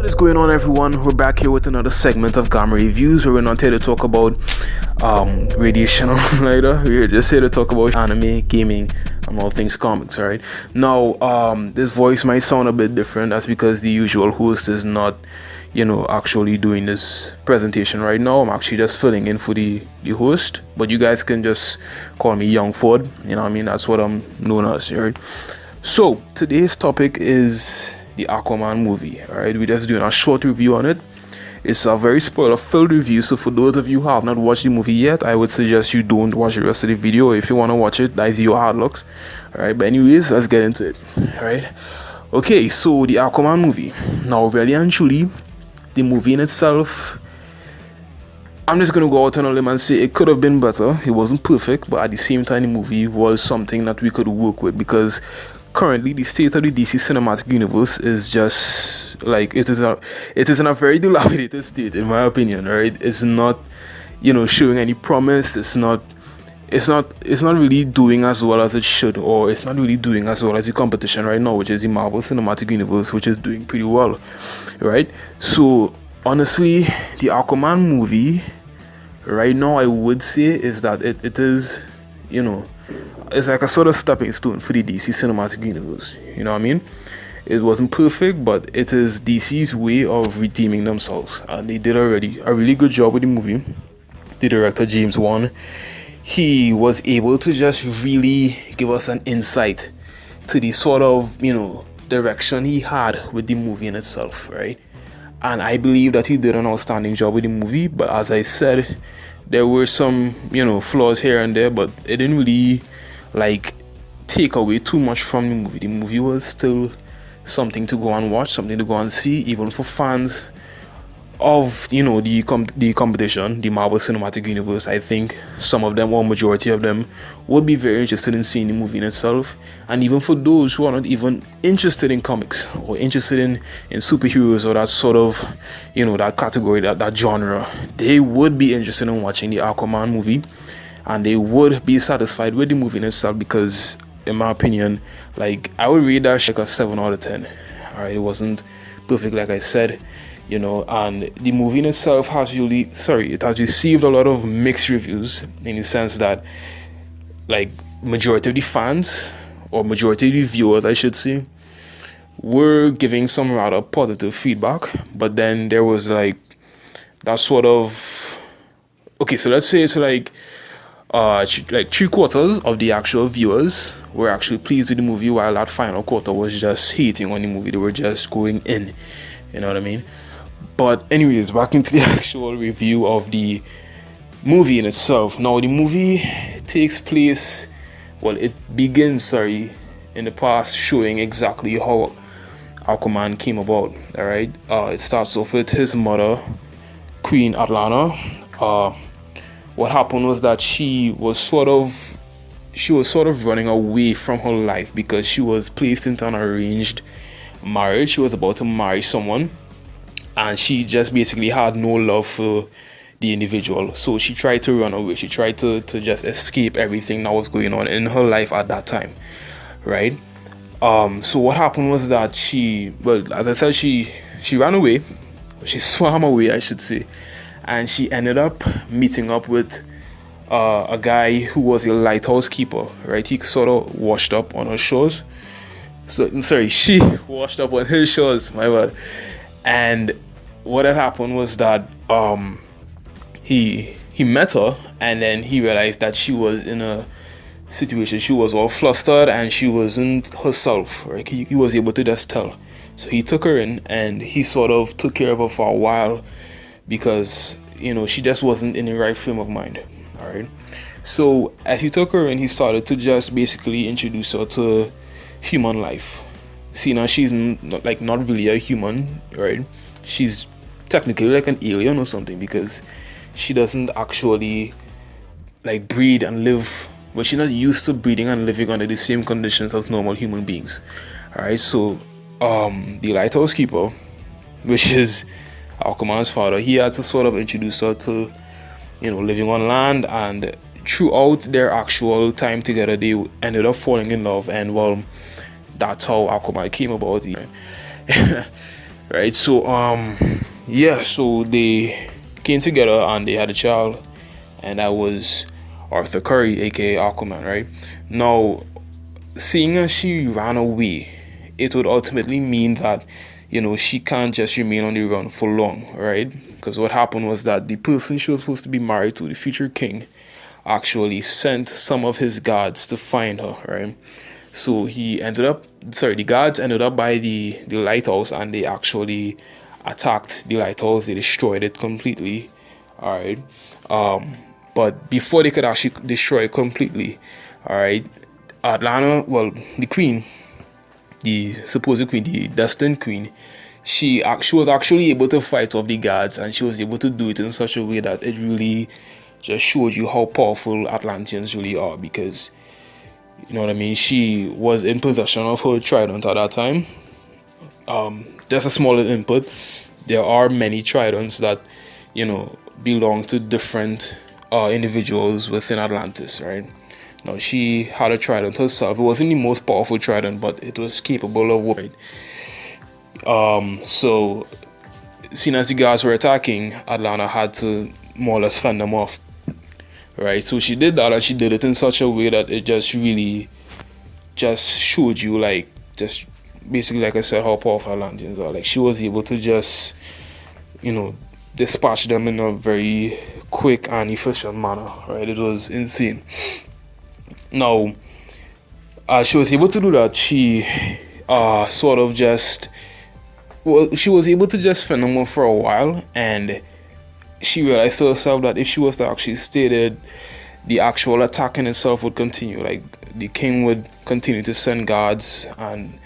What is going on, everyone? We're back here with another segment of Gamma Reviews where we're not here to talk about radiation or later. We're just here to talk about anime, gaming, and all things comics, alright? Now, this voice might sound a bit different. That's because the usual host is not, actually doing this presentation right now. I'm actually just filling in for the host, but you guys can just call me Young Ford. You know what I mean? That's what I'm known as, right? So, today's topic is the Aquaman movie. Alright, we're just doing a short review on it. It's a very spoiler-filled review, so for those of you who have not watched the movie yet, I would suggest you don't watch the rest of the video. If you want to watch it, that's your hard looks. Alright, but anyways, let's get into it. Alright, okay, so the Aquaman movie. Now, really and truly, the movie in itself, I'm just gonna go out on a limb and say it could have been better. It wasn't perfect, but at the same time, the movie was something that we could work with, because currently the state of the DC cinematic universe is just like it is in a very dilapidated state, in my opinion. Right, it's not showing any promise. It's not really doing as well as it should, or it's not really doing as well as the competition right now, which is the Marvel Cinematic Universe, which is doing pretty well, right? So honestly, the Aquaman movie right now, I would say, is that it is, it's like a sort of stepping stone for the DC cinematic universe. You know what I mean? It wasn't perfect, but it is DC's way of redeeming themselves, and they did already a really good job with the movie. The director, James Wan, he was able to just really give us an insight to the sort of direction he had with the movie in itself, right? And I believe that he did an outstanding job with the movie. But as I said, there were some flaws here and there, but it didn't really take away too much from the movie. The movie was still something to go and watch, something to go and see, even for fans of the competition, the Marvel Cinematic Universe. I think some of them, or majority of them, would be very interested in seeing the movie in itself. And even for those who are not even interested in comics or interested in superheroes or that sort of that category, that genre, they would be interested in watching the Aquaman movie, and they would be satisfied with the movie in itself, because in my opinion, I would rate that shit a 7 out of 10. Alright, it wasn't perfect, like I said, and the movie in itself it has received a lot of mixed reviews, in the sense that majority of the fans, or majority of the viewers I should say, were giving some rather positive feedback. But then there was that sort of, okay, so let's say it's 3/4 of the actual viewers were actually pleased with the movie, while that final quarter was just hating on the movie. They were just going in, you know what I mean? But anyways, back into the actual review of the movie in itself. Now, the movie takes place, it begins, in the past, showing exactly how Aquaman came about. Alright, it starts off with his mother, Queen Atlanta. What happened was that she was sort of running away from her life, because she was placed into an arranged marriage. She was about to marry someone, and she just basically had no love for the individual. So she tried to run away. She tried to just escape everything that was going on in her life at that time, right? So what happened was that as I said, she ran away. She swam away, I should say. And she ended up meeting up with a guy who was a lighthouse keeper, right? He sort of washed up on her shores. She washed up on his shores, my bad. And what had happened was that he met her, and then he realized that she was in a situation. She was all flustered and she wasn't herself, right? He was able to just tell. So he took her in, and he sort of took care of her for a while, because she just wasn't in the right frame of mind. All right, so as he took her in, he started to just basically introduce her to human life. See, now she's not really a human, right? She's technically like an alien or something, because she doesn't actually breed and live, but she's not used to breeding and living under the same conditions as normal human beings. All right, so the lighthouse keeper, which is Aquaman's father, he had to sort of introduce her to living on land, and throughout their actual time together, they ended up falling in love, and that's how Aquaman came about. right? So yeah, so they came together and they had a child, and that was Arthur Curry, aka Aquaman, right? Now, seeing as she ran away, it would ultimately mean that, she can't just remain on the run for long, right? Because what happened was that the person she was supposed to be married to, the future king, actually sent some of his guards to find her, right? So the guards ended up by the lighthouse, and they actually attacked the lighthouse. They destroyed it completely, all right. But before they could actually destroy it completely, all right, Atlanta, well, the queen, the supposed queen, the destined queen, she was actually able to fight off the guards, and she was able to do it in such a way that it really just showed you how powerful Atlanteans really are, because you know what I mean. She was in possession of her trident at that time. Just a small input. There are many tridents that belong to different individuals within Atlantis, right? Now she had a trident herself. It wasn't the most powerful trident, but it was capable of working. So seeing as the guards were attacking, Atlanta had to more or less fend them off. Right, so she did that, and she did it in such a way that it just really just showed you, like, just basically, like I said, how powerful Atlanteans are. Like, she was able to just dispatch them in a very quick and efficient manner, right? It was insane. Now, she was able to do that. She sort of just, well, she was able to just fend them off for a while, and she realized to herself that if she was to actually stay there, the actual attack in itself would continue. Like, the king would continue to send guards, and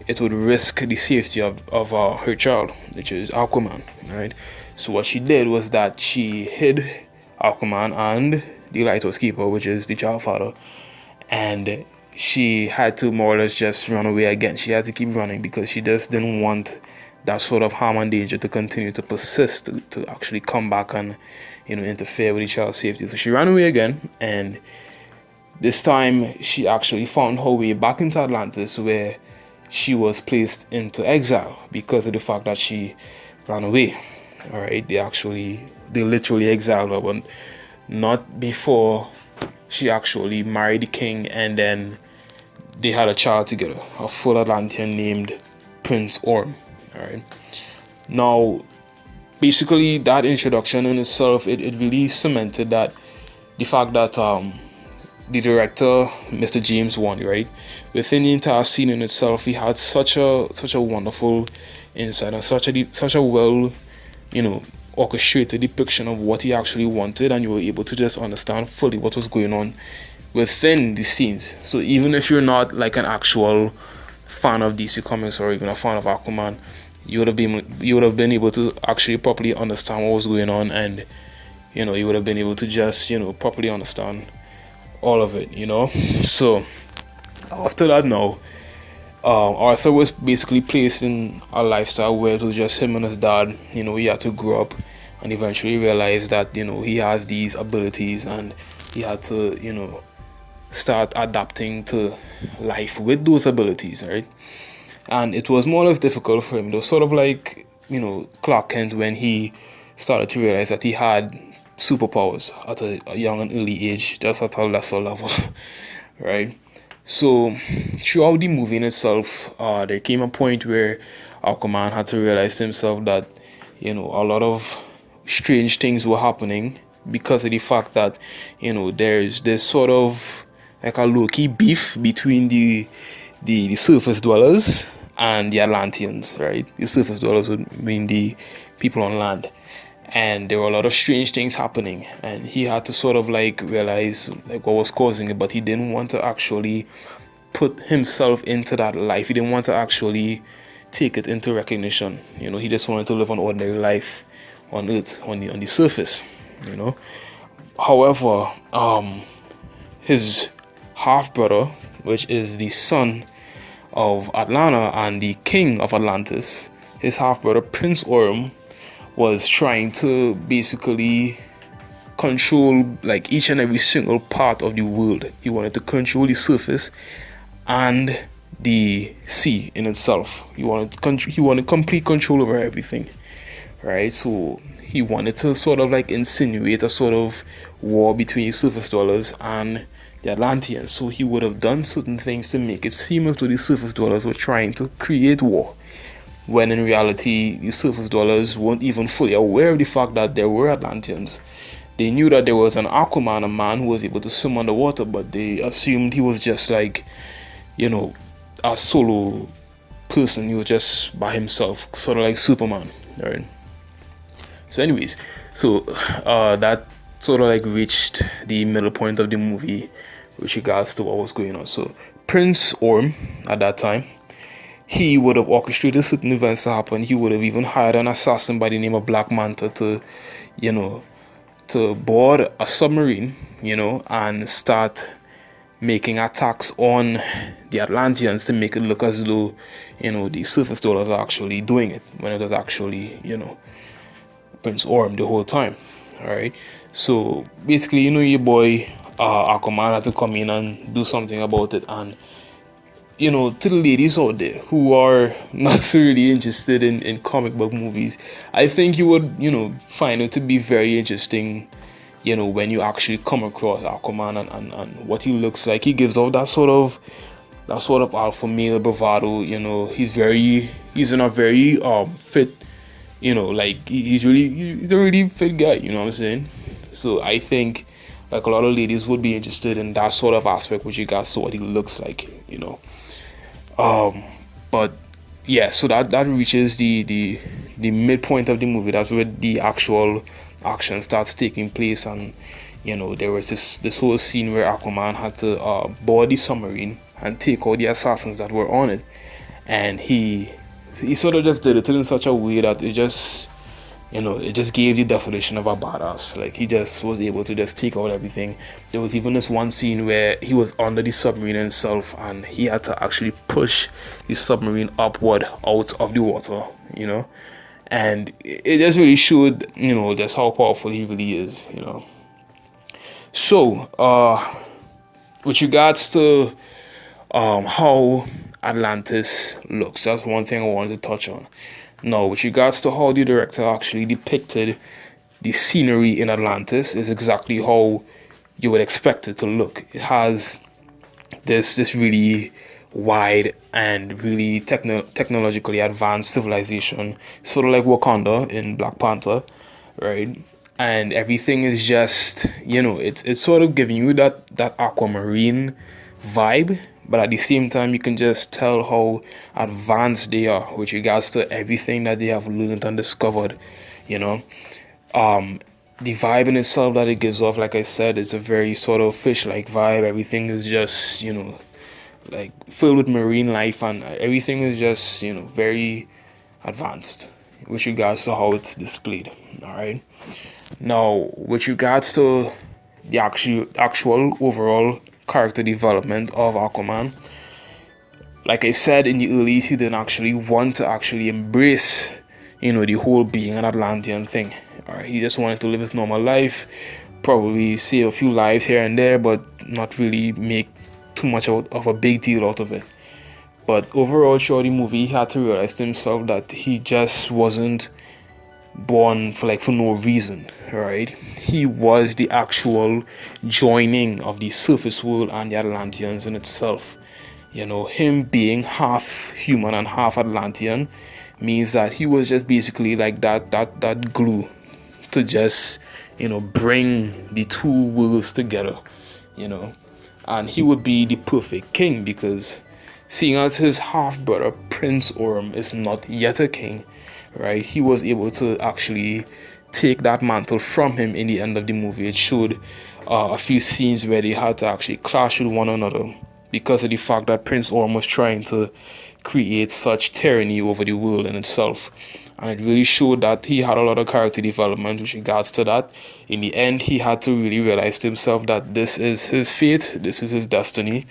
it would risk the safety of her child, which is Aquaman, right? So what she did was that she hid Aquaman and the lighthouse keeper, which is the child father, and she had to more or less just run away again. She had to keep running because she just didn't want that sort of harm and danger to continue to persist, to actually come back and interfere with the child's safety. So she ran away again, and this time she actually found her way back into Atlantis, where she was placed into exile because of the fact that she ran away. All right, they literally exiled her, but not before she actually married the king, and then they had a child together, a full Atlantean named Prince Orm. All right. Now, basically, that introduction in itself, it really cemented that the fact that the director, Mr. James Wan, right, within the entire scene in itself, he had such a wonderful insight and such a well, orchestrated depiction of what he actually wanted, and you were able to just understand fully what was going on within the scenes. So even if you're not like an actual fan of DC Comics or even a fan of Aquaman, you would have been able to actually properly understand what was going on, and you would have been able to just properly understand all of it. So after that, now Arthur was basically placed in a lifestyle where it was just him and his dad. He had to grow up and eventually realize that he has these abilities, and he had to start adapting to life with those abilities, right? And it was more or less difficult for him. It was sort of like, Clark Kent when he started to realize that he had superpowers at a young and early age, just at a lesser level, right? So throughout the movie in itself, there came a point where Aquaman had to realize to himself that, a lot of strange things were happening because of the fact that, there's this sort of like a low-key beef between the surface dwellers and the Atlanteans, right? The surface dwellers would mean the people on land. And there were a lot of strange things happening, and he had to sort of like realize like what was causing it, but he didn't want to actually put himself into that life. He didn't want to actually take it into recognition. He just wanted to live an ordinary life on Earth, on the surface. However, his half brother, which is the son of Atlanta and the king of Atlantis, his half brother Prince Orm, was trying to basically control like each and every single part of the world. He wanted to control the surface and the sea in itself. He wanted complete control over everything, right? So he wanted to sort of like insinuate a sort of war between surface dwellers and the Atlanteans. So he would have done certain things to make it seem as though the surface dwellers were trying to create war, when in reality the surface dwellers weren't even fully aware of the fact that there were Atlanteans. They knew that there was an Aquaman, a man who was able to swim underwater, but they assumed he was just like, you know, a solo person. He was just by himself, sort of like Superman, right? So, anyways, so that sort of like reached the middle point of the movie with regards to what was going on. So, Prince Orm at that time, he would have orchestrated certain events to happen. He would have even hired an assassin by the name of Black Manta to, you know, to board a submarine, and start making attacks on the Atlanteans to make it look as though, the surface dwellers are actually doing it, when it was actually, Prince Orm the whole time. All right. So basically, your boy Aquaman had to come in and do something about it. And to the ladies out there who are not really interested in comic book movies, I think you would, find it to be very interesting, when you actually come across Aquaman and what he looks like. He gives off that sort of alpha male bravado. He's in a very fit, he's a really fit guy, you know what I'm saying? So I think like a lot of ladies would be interested in that sort of aspect with regards to what he looks like, but yeah, so that reaches the midpoint of the movie. That's where the actual action starts taking place. And there was this whole scene where Aquaman had to board the submarine and take out the assassins that were on it. And he sort of just did it in such a way that it just gave the definition of a badass. Like, he just was able to just take out everything. There was even this one scene where he was under the submarine itself, and he had to actually push the submarine upward out of the water, and it just really showed, just how powerful he really is, So, with regards to how Atlantis looks, that's one thing I wanted to touch on. Now, with regards to how the director actually depicted the scenery in Atlantis, is exactly how you would expect it to look. It has this really wide and really technologically advanced civilization, sort of like Wakanda in Black Panther, right? And everything is just, it's sort of giving you that aquamarine vibe, but at the same time, you can just tell how advanced they are with regards to everything that they have learned and discovered, The vibe in itself that it gives off, like I said, is a very sort of fish-like vibe. Everything is just, like filled with marine life, and everything is just, very advanced with regards to how it's displayed. All right. Now, with regards to the actual overall character development of Aquaman, like I said, in the earlies, he didn't actually want to actually embrace, the whole being an Atlantean thing. All right, he just wanted to live his normal life, probably save a few lives here and there, but not really make too much of a big deal out of it. But overall, throughout the movie, he had to realize to himself that he just wasn't born for no reason, right? He was the actual joining of the surface world and the Atlanteans in itself. Him being half human and half Atlantean means that he was just basically like that glue to just bring the two worlds together, and he would be the perfect king, because seeing as his half brother Prince Orm is not yet a king, right? He was able to actually take that mantle from him in the end of the movie. It showed a few scenes where they had to actually clash with one another because of the fact that Prince Orm was trying to create such tyranny over the world in itself. And it really showed that he had a lot of character development with regards to that. In the end, he had to really realize to himself that this is his fate, this is his destiny.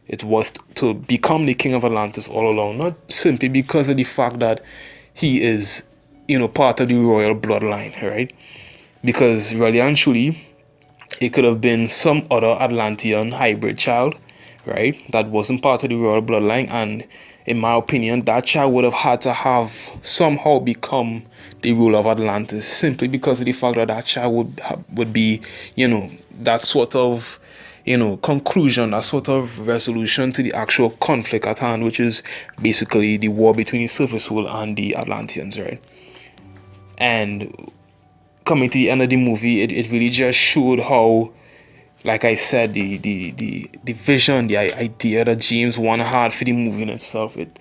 It was to become the king of Atlantis all along, not simply because of the fact that he is, part of the royal bloodline, right? Because really and truly, it could have been some other Atlantean hybrid child, right? That wasn't part of the royal bloodline, and in my opinion, that child would have had to have somehow become the ruler of Atlantis, simply because of the fact that that child would be, that sort of, conclusion, that sort of resolution to the actual conflict at hand, which is basically the war between the surface world and the Atlanteans, right? And coming to the end of the movie, it really just showed how, like I said, the vision, the idea that James Wan had for the movie in itself, it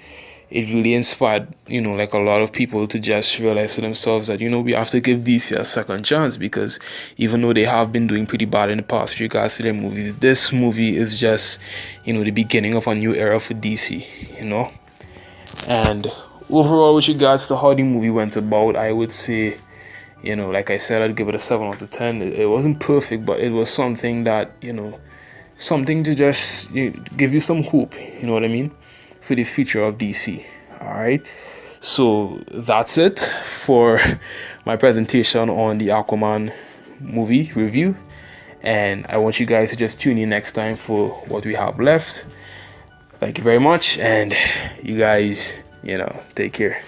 really inspired, like a lot of people to just realize to themselves that, we have to give DC a second chance, because even though they have been doing pretty bad in the past with regards to their movies, this movie is just, the beginning of a new era for DC, And overall, with regards to how the movie went about, I would say, like I said, I'd give it a 7 out of 10. It wasn't perfect, but it was something that, something to just give you some hope, you know what I mean, for the future of DC. All right. So that's it for my presentation on the Aquaman movie review. And I want you guys to just tune in next time for what we have left. Thank you very much. And you guys, take care.